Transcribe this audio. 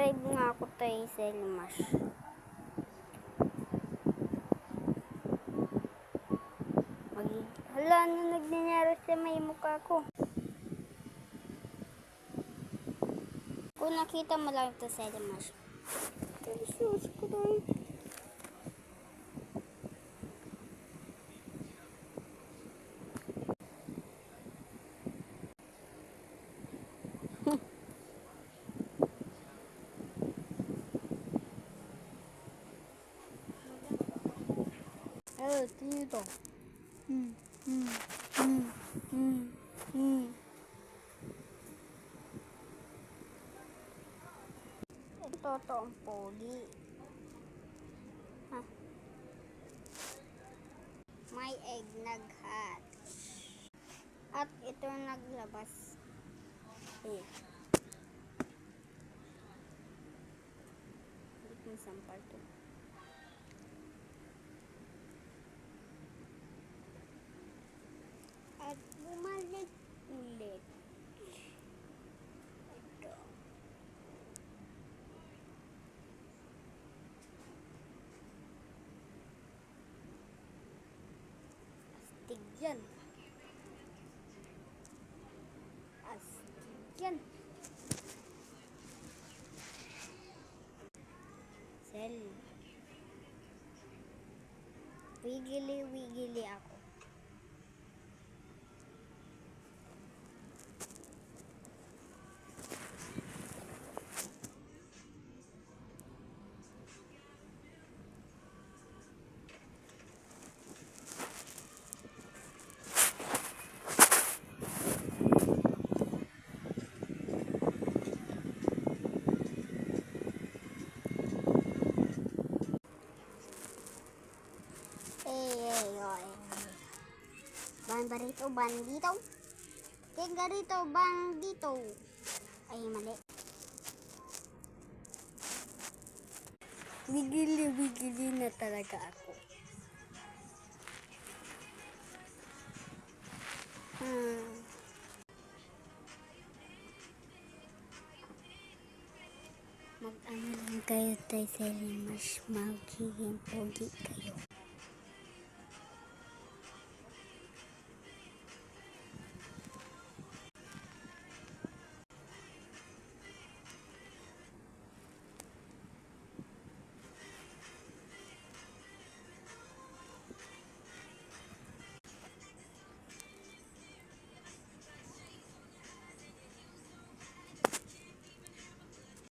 Mag-bribe nga ako tayo sa Selmash. Hala, ano nagnanyari sa may mukha ko? Kung nakita mo lang ito sa Selmash. Jesus Christ. Dito. Ito ang pogi. May egg nag-hatch. At ito naglabas. Hindi ko sampal to. At bumalik ulit. Ito. Astig yan. Astig yan. Sel. Wigili ako. Bandito. Tigarito, bandito. Ay, mali. Wigili na talaga ako. Mag-ano lang kayo tayo sa Selmash. Magiging pogi kayo.